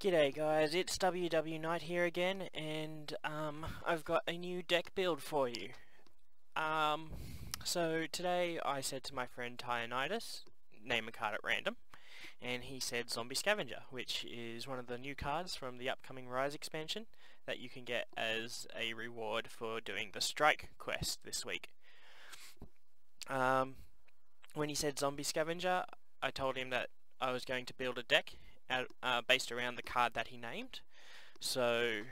G'day guys, it's WW Knight here again, and I've got a new deck build for you. So today I said to my friend Tyanitis, name a card at random, and he said Zombie Scavenger, which is one of the new cards from the upcoming Rise expansion that you can get as a reward for doing the Strike quest this week. When he said Zombie Scavenger, I told him that I was going to build a deck based around the card that he named. So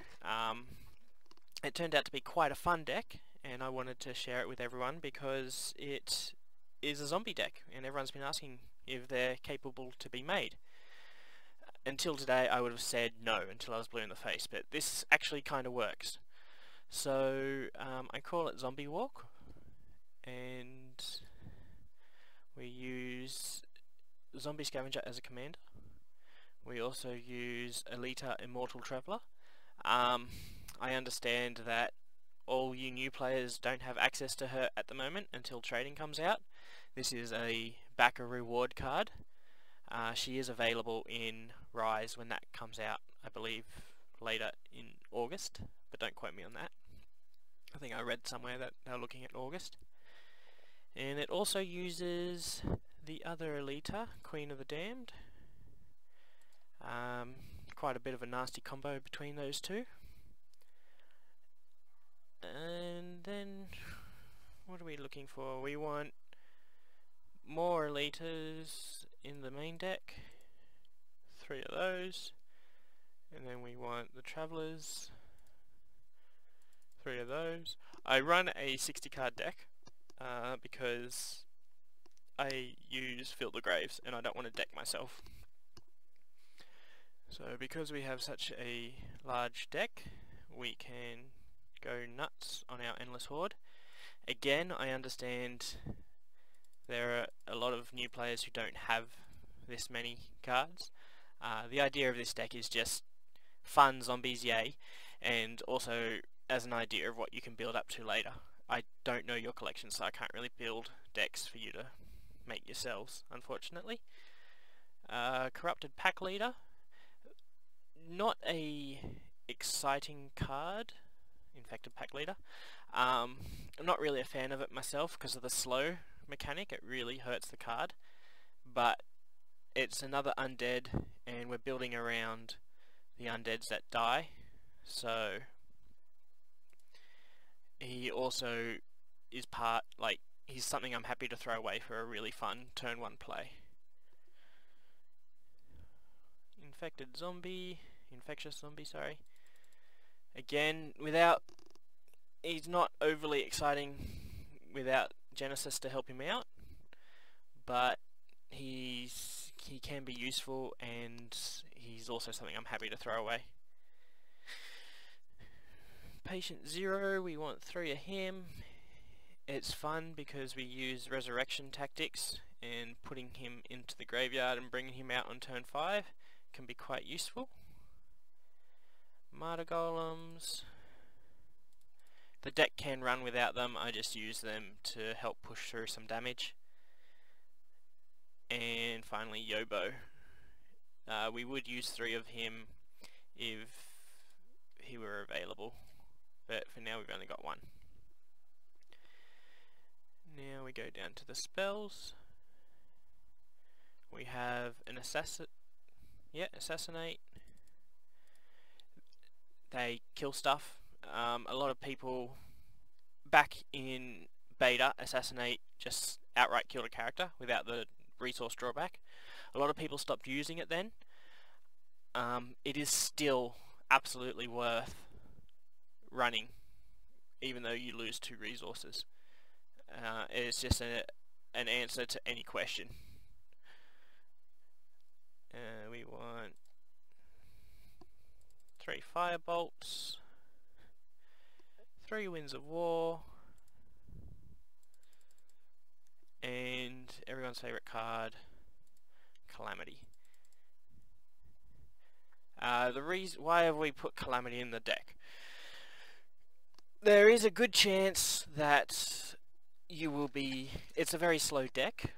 it turned out to be quite a fun deck, and I wanted to share it with everyone because it is a zombie deck, and everyone's been asking if they're capable to be made. Until today I would have said no until I was blue in the face, but this actually kind of works. So I call it Zombie Walk, and we use Zombie Scavenger as a commander. We also use Aleta, Immortal Traveller. I understand that all you new players don't have access to her at the moment until trading comes out. This is a backer reward card. She is available in Rise when that comes out, I believe later in August, but don't quote me on that. I think I read somewhere that they're looking at August. And it also uses the other Aleta, Queen of the Damned. Quite a bit of a nasty combo between those two. And then, what are we looking for? We want more Aletas in the main deck. 3 of those. And then we want the Travellers. 3 of those. I run a 60 card deck because I use Fill the Graves and I don't want to deck myself. So because we have such a large deck, we can go nuts on our Endless Horde. Again, I understand there are a lot of new players who don't have this many cards. The idea of this deck is just fun zombies, yay, and also as an idea of what you can build up to later. I don't know your collection, so I can't really build decks for you to make yourselves, unfortunately. Corrupted Pack Leader. Not a exciting card, Infected Pack Leader. I'm not really a fan of it myself because of the slow mechanic. It really hurts the card, but it's another undead and we're building around the undeads that die, so he also is he's something I'm happy to throw away for a really fun turn 1 play. Infectious zombie, sorry. Again, he's not overly exciting without Genesis to help him out, but he can be useful, and he's also something I'm happy to throw away. Patient Zero, we want 3 of him. It's fun because we use resurrection tactics, and putting him into the graveyard and bringing him out on turn 5 can be quite useful. Martyr Golems. The deck can run without them, I just use them to help push through some damage. And finally Yobo. We would use 3 of him if he were available, but for now we've only got 1. Now we go down to the spells. We have an Assassinate. They kill stuff. A lot of people back in beta, Assassinate just outright killed a character without the resource drawback. A lot of people stopped using it then. It is still absolutely worth running even though you lose 2 resources. It's just an answer to any question. We want 3 Firebolts, 3 Winds of War, and everyone's favourite card, Calamity. The reason why have we put Calamity in the deck? There is a good chance that you will be. It's a very slow deck,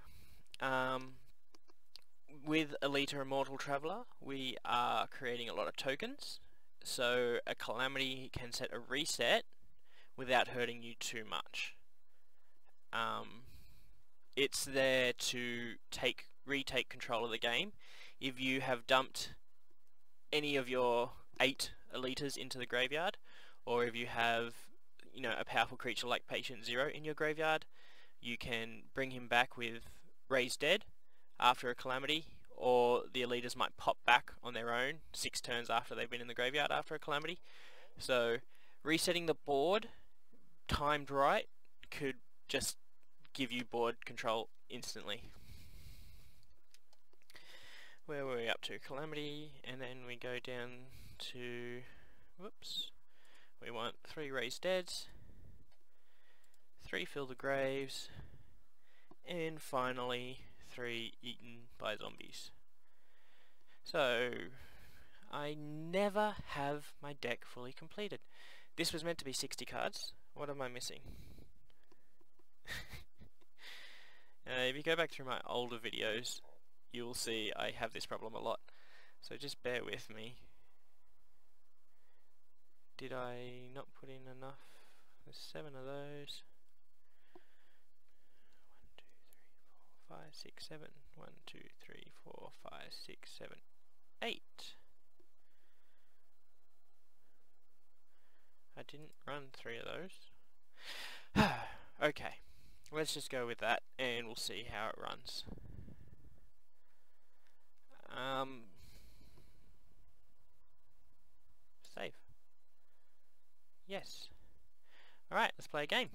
with Aleta Immortal Traveler, we are creating a lot of tokens, so a calamity can set a reset without hurting you too much. It's there to retake control of the game. If you have dumped any of your 8 Aletas into the graveyard, or if you have, you know, a powerful creature like Patient Zero in your graveyard, you can bring him back with Raise Dead after a calamity, or the Aletas might pop back on their own 6 turns after they've been in the graveyard after a calamity. So resetting the board timed right could just give you board control instantly. Where were we up to? Calamity, and then we go down to, whoops, we want 3 Raised Deads, 3 Fill the Graves, and finally 3 Eaten by Zombies. So I never have my deck fully completed. This was meant to be 60 cards. What am I missing? If you go back through my older videos, you'll see I have this problem a lot. So just bear with me. Did I not put in enough? There's 7 of those. 1, 2, 3, 4, 5, 6, 7. 1, 2, 3, 4, 5, 6, 7, 8. I didn't run 3 of those. Okay, let's just go with that and we'll see how it runs. Save. Yes. Alright, let's play a game.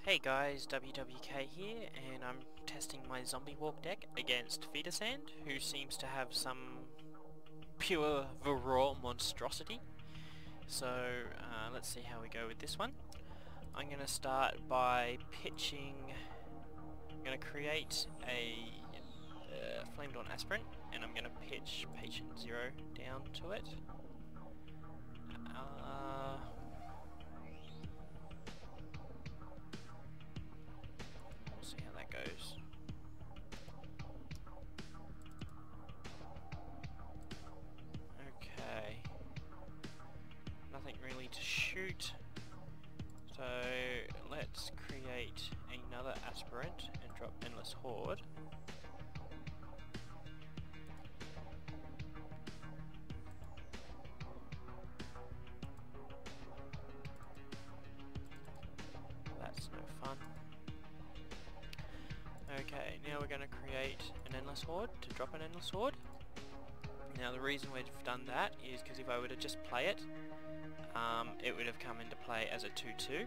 Hey guys, WWK here, and I'm testing my Zombie Walk deck against Feedersand, who seems to have some pure raw monstrosity. So let's see how we go with this one. I'm going to start by pitching, I'm going to create a Flame Dawn Aspirant, and I'm going to pitch Patient Zero down to it. We'll see how that goes. Okay. Nothing really to shoot. So let's create another Aspirant and drop Endless Horde. That's no fun. Okay, now we're going to create an Endless Horde to drop an Endless Horde. Now the reason we've done that is because if I were to just play it, it would have come into play as a 2-2.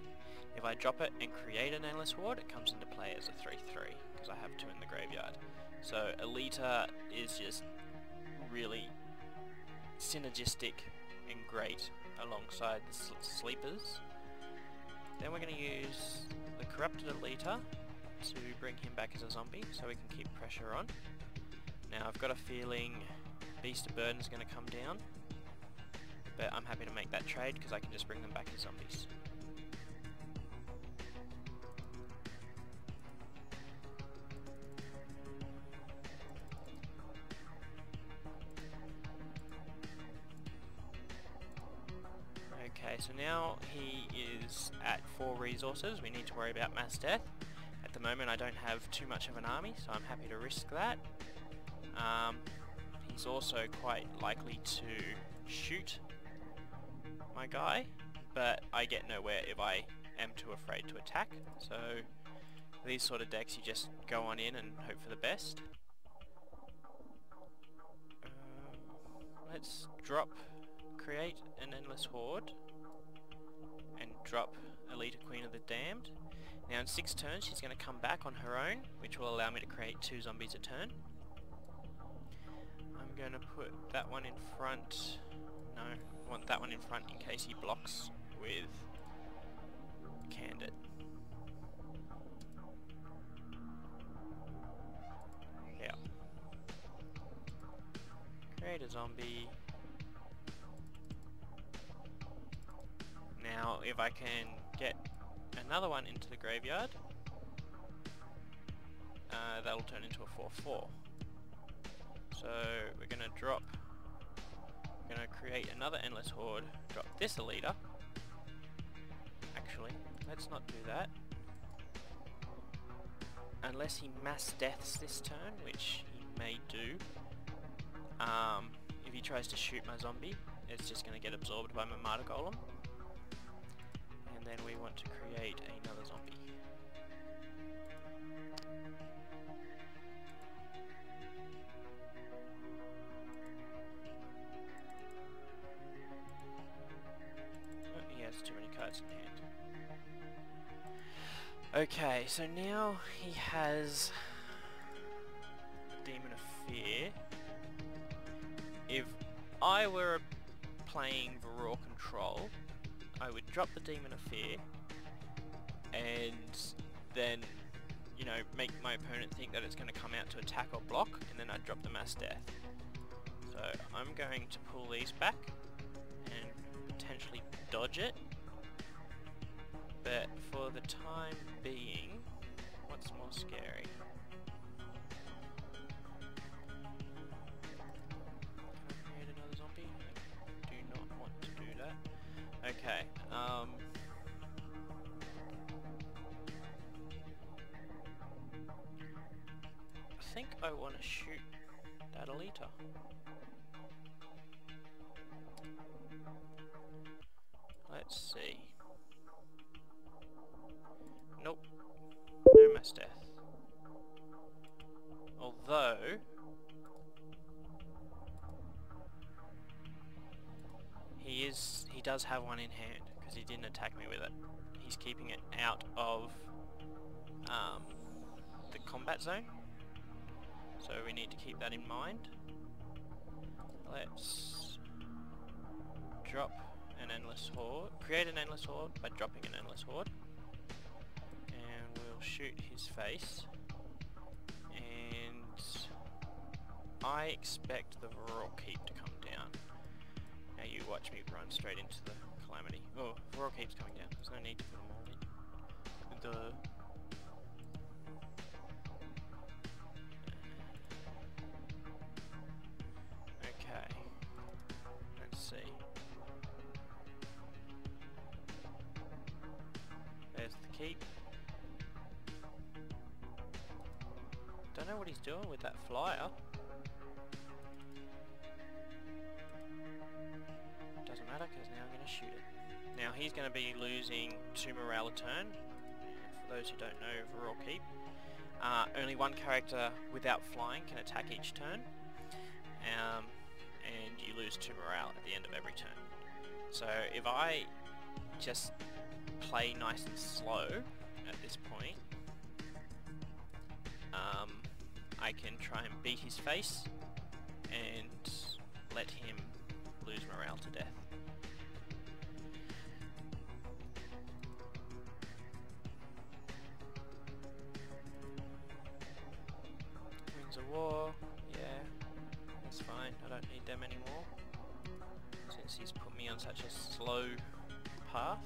If I drop it and create an Endless Horde, it comes into play as a 3-3, because I have 2 in the graveyard. So Aleta is just really synergistic and great alongside the sleepers. Then we're going to use the Corrupted Aleta to bring him back as a zombie, so we can keep pressure on. Now I've got a feeling Beast of Burden is going to come down, but I'm happy to make that trade because I can just bring them back as zombies. Okay, so now he is at 4 resources. We need to worry about mass death. At the moment I don't have too much of an army, so I'm happy to risk that. He's also quite likely to shoot my guy, but I get nowhere if I am too afraid to attack. So these sort of decks you just go on in and hope for the best. Let's create an Endless Horde and drop Aleta Queen of the Damned. Now in 6 turns she's going to come back on her own, which will allow me to create 2 zombies a turn. I'm going to put that one in front. No, I want that one in front in case he blocks with Candid. create a zombie. Now if I can get another one into the graveyard, that'll turn into a 4/4. So we're going to drop, we're going to create another endless horde, drop this Aleta. Actually, let's not do that. Unless he mass deaths this turn, which he may do. If he tries to shoot my zombie, it's just going to get absorbed by my martyr golem. And then we want to create another zombie. Oh, he has too many cards in hand. Okay, so now he has Demon of Fear. If I were playing Varroa Control, I would drop the Demon of Fear and then, you know, make my opponent think that it's going to come out to attack or block, and then I'd drop the Mass Death. So I'm going to pull these back and potentially dodge it. But for the time being, what's more scary? Can I create another zombie? I do not want to do that. Okay, I think I want to shoot that Aleta. Let's see. Nope. No mass death. Although he does have one in hand because he didn't attack me with it. He's keeping it out of the combat zone. So we need to keep that in mind. Let's drop an endless horde. Create an endless horde by dropping an endless horde. We'll shoot his face, and I expect the Varroa Keep to come down. Now you watch me run straight into the Calamity. Oh, Varroa Keep's coming down. There's no need to put them all in. Duh. Okay. Let's see. There's the Keep. Don't know what he's doing with that flyer. Doesn't matter because now I'm going to shoot it. Now he's going to be losing 2 morale a turn. For those who don't know Varroa Keep, only one character without flying can attack each turn, and you lose 2 morale at the end of every turn. So if I just play nice and slow at this point, I can try and beat his face and let him lose morale to death. Winds of War, yeah, that's fine, I don't need them anymore, since he's put me on such a slow path.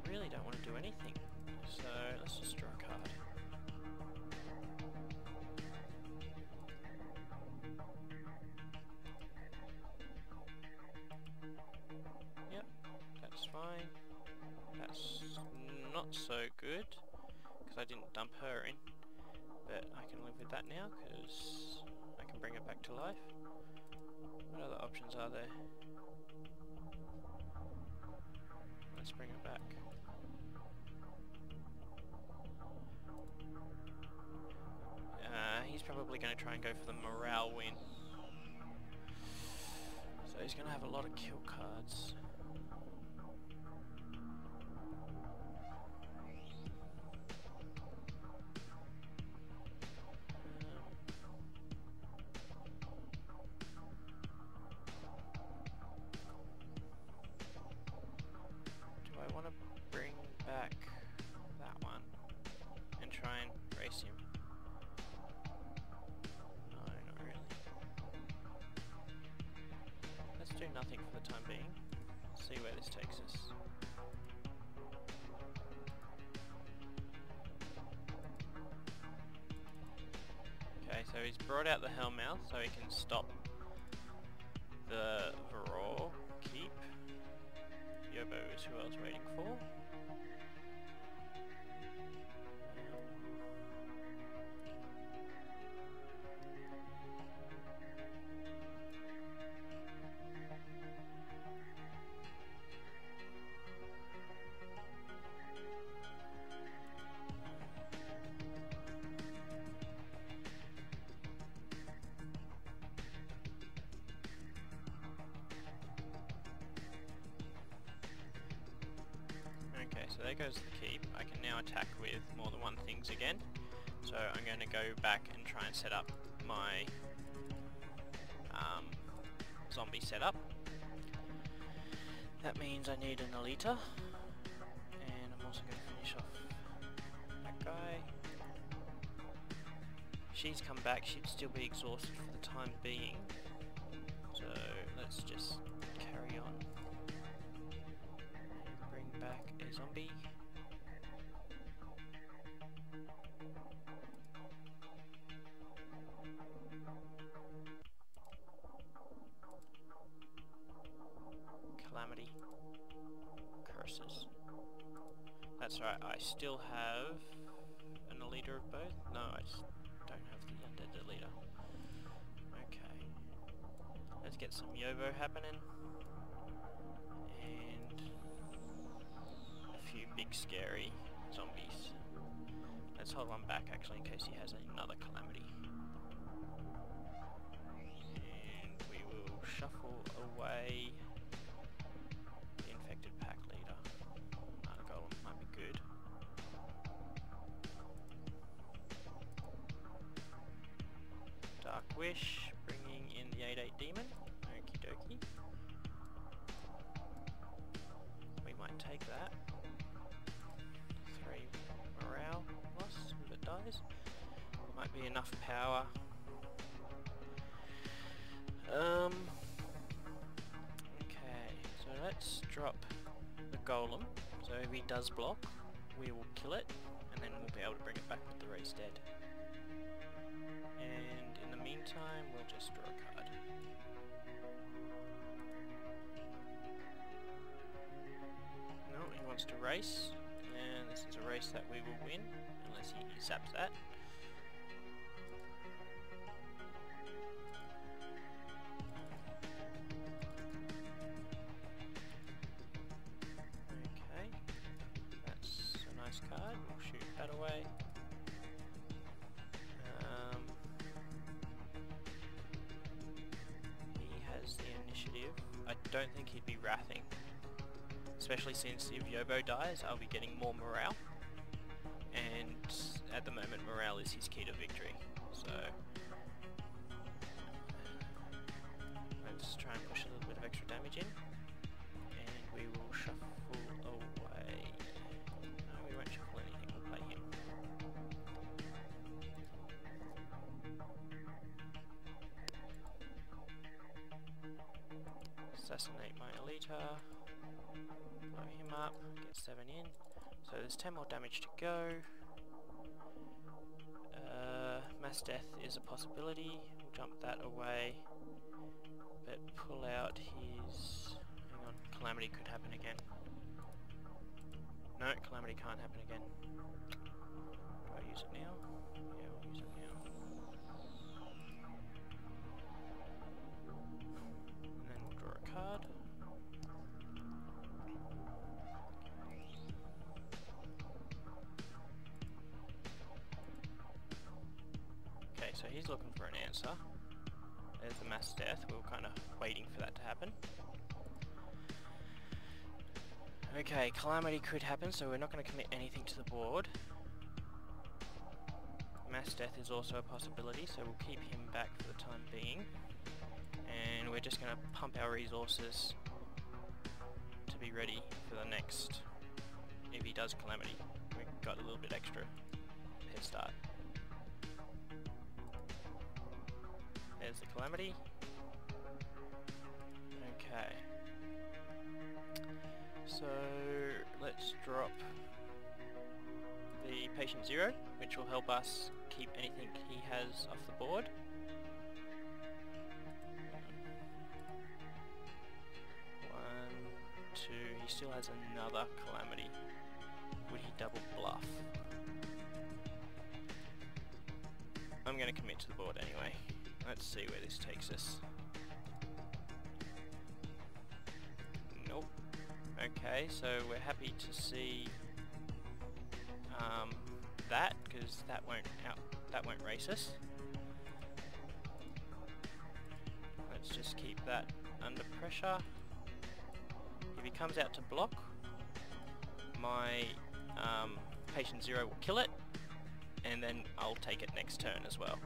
Really don't want to do anything. So let's just draw a card. Yep, that's fine. That's not so good because I didn't dump her in, but I can live with that now because I can bring her back to life. What other options are there? Let's bring her back. He's probably going to try and go for the morale win. So he's going to have a lot of kill cards. Do I want to bring back that one and try and race him? nothing for the time being. See where this takes us. Okay, so he's brought out the Hellmouth so he can stop the Varroa keep. Yobo is who I was waiting for. Okay, so there goes the keep. I can now attack with more than one things again. So I'm going to go back and try and set up my zombie setup. That means I need an Aleta, and I'm also going to finish off that guy. She's come back, she'd still be exhausted for the time being, so let's just carry on. Bring back a zombie. Calamity. Curses. That's right, I still have an Aleta of both. No, I just don't have the undead Aleta. Okay. Let's get some Yobo happening. And a few big scary zombies. Let's hold one back actually in case he has another calamity. And we will shuffle away the infected pack leader. Golem might be good. Dark Wish, bringing in the 8/8 demon. Okie dokie. We might take that. 3 morale loss if it dies. Might be enough power. Okay, so let's drop the golem. So if he does block, we will kill it, and then we'll be able to bring it back with the raised dead. And in the meantime, we'll just draw a card. No, he wants to race, and this is a race that we will win, unless he saps that. Okay, that's a nice card, we'll shoot that away. The initiative. I don't think he'd be wrathing, especially since if Yobo dies I'll be getting more morale, and at the moment morale is his key to victory, so let's try and push a little bit of extra damage in, and we will shuffle away. No, we won't shuffle anything, we'll play him. Assassinate my Aleta, blow him up, get 7 in, so there's 10 more damage to go. Mass death is a possibility, we'll jump that away, but pull out his... hang on, calamity could happen again. No, calamity can't happen again. Do I use it now? Yeah, I'll use it now. Card. Okay, so he's looking for an answer. There's the mass death, we were kind of waiting for that to happen. Okay, calamity could happen, so we're not going to commit anything to the board. Mass death is also a possibility, so we'll keep him back for the time being. And we're just going to pump our resources to be ready for the next, if he does calamity. We've got a little bit extra head start. There's the calamity. Okay, Okay. So let's drop the patient 0, which will help us keep anything he has off the board. One, two, he still has another calamity. Would he double bluff? I'm going to commit to the board anyway. Let's see where this takes us. Nope. Okay, so we're happy to see that, because that won't race us. Let's just keep that under pressure. If he comes out to block, my patient 0 will kill it, and then I'll take it next turn as well.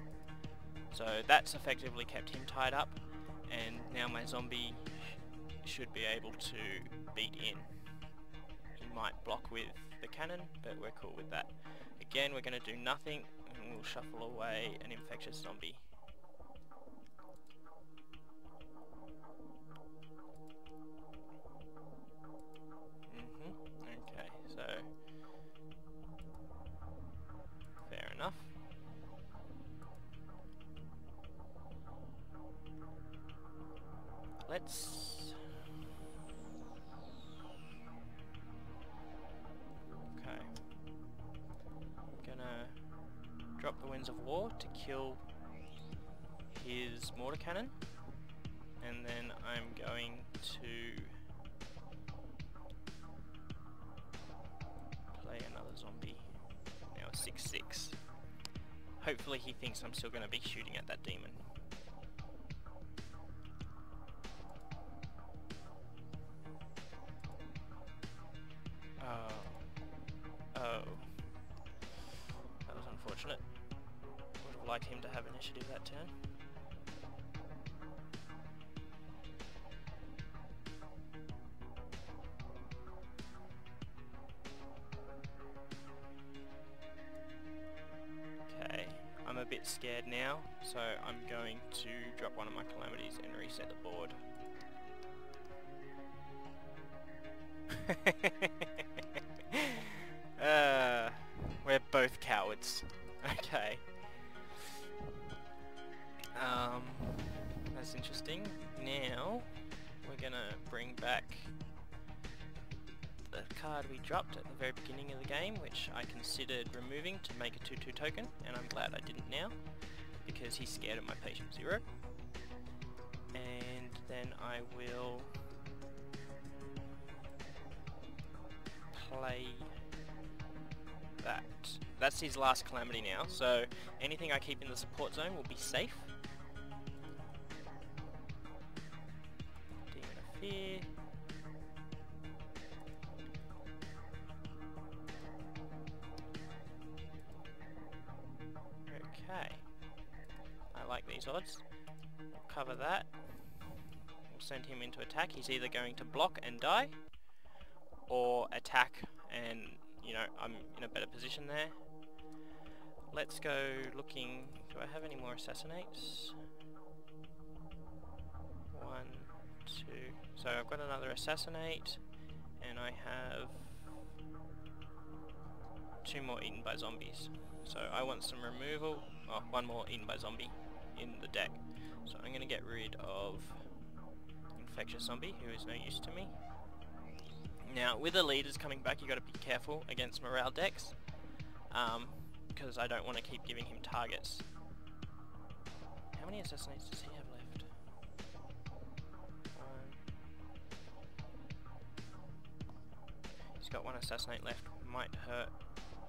So that's effectively kept him tied up, and now my zombie should be able to beat in. He might block with the cannon, but we're cool with that. Again, we're going to do nothing, and we'll shuffle away an infectious zombie. Okay, so fair enough. Let's... Okay. I'm gonna drop the Winds of War to kill his mortar cannon, and then I'm going to play another zombie. Now a 6/6. Hopefully he thinks I'm still going to be shooting at that demon. Oh. That was unfortunate. Would have liked him to have initiative that turn. Okay, I'm a bit scared now, so I'm going to drop one of my calamities and reset the board. We're both cowards. Okay. That's interesting. Now, we're gonna bring back the card we dropped at the very beginning of the game, which I considered removing to make a 2/2 token, and I'm glad I didn't now, because he's scared of my patient 0. And then I will play that. That's his last calamity now, so anything I keep in the support zone will be safe. Demon of Fear. Okay. I like these odds. We'll cover that. We'll send him into attack. He's either going to block and die, or attack and, you know, I'm in a better position there. Let's go looking... Do I have any more assassinates? 1, 2... So I've got another assassinate, and I have 2 more eaten by zombies. So I want some removal. Oh, 1 more eaten by zombie in the deck. So I'm going to get rid of infectious zombie, who is no use to me. Now, with the leaders coming back, you got to be careful against morale decks, because I don't want to keep giving him targets. How many assassinates does he have left? 1. He's got 1 assassinate left. Might hurt,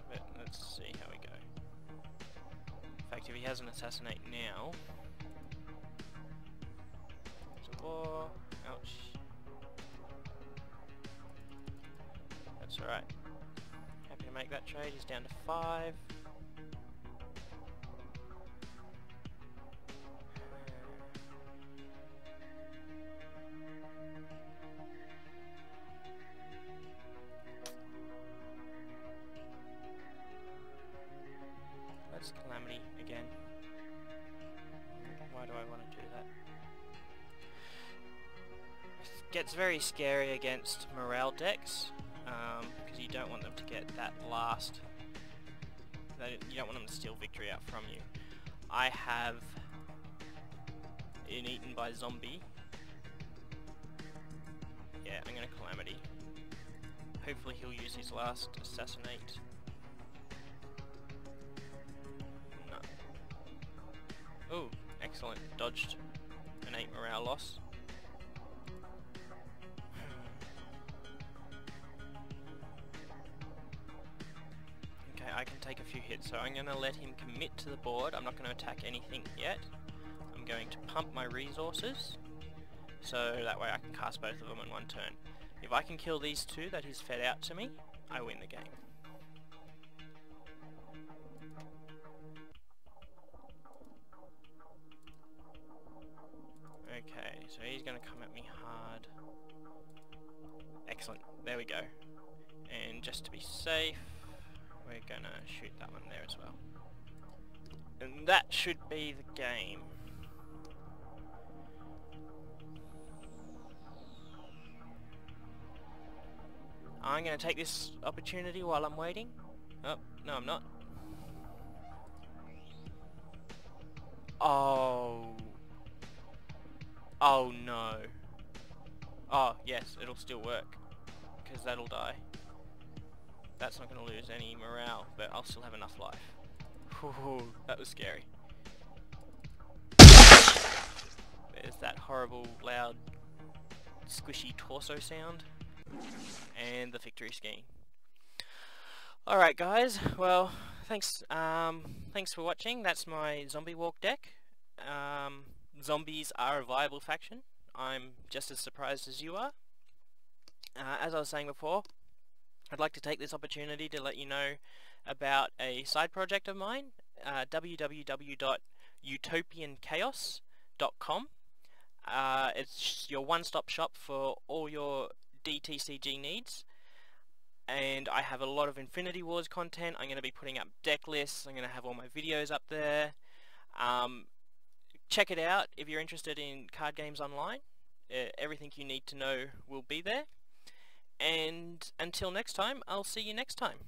but let's see how we go. In fact, if he has an assassinate now... There's a war. Ouch. That's alright. Happy to make that trade. He's down to 5. Let's calamity again. Why do I want to do that? I gets very scary against morale decks, because you don't want them to get that last... You don't want them to steal victory out from you. I have been eaten by zombie. Yeah, I'm gonna Calamity. Hopefully he'll use his last assassinate. No. Oh, excellent. Dodged an 8 morale loss. Okay, I can take a few hits, so I'm gonna let him commit to the board. I'm not gonna attack anything yet. I'm going to pump my resources, so that way I can cast both of them in one turn. If I can kill these two that he's fed out to me, I win the game. Okay, so he's going to come at me hard. Excellent, there we go. And just to be safe, we're going to shoot that one there as well. And that should be the game. I'm going to take this opportunity while I'm waiting. Oh, no I'm not. Oh. Oh no. Oh, yes, it'll still work. Because that'll die. That's not going to lose any morale, but I'll still have enough life. Whew, that was scary. There's that horrible, loud, squishy torso sound. And the victory skiing. Alright guys, well, thanks for watching. That's my zombie walk deck. Zombies are a viable faction. I'm just as surprised as you are. As I was saying before, I'd like to take this opportunity to let you know about a side project of mine, www.utopianchaos.com. It's your one-stop shop for all your DTCG needs, and I have a lot of Infinity Wars content. I'm going to be putting up deck lists. I'm going to have all my videos up there. Check it out if you're interested in card games online. Everything you need to know will be there. And until next time, I'll see you next time.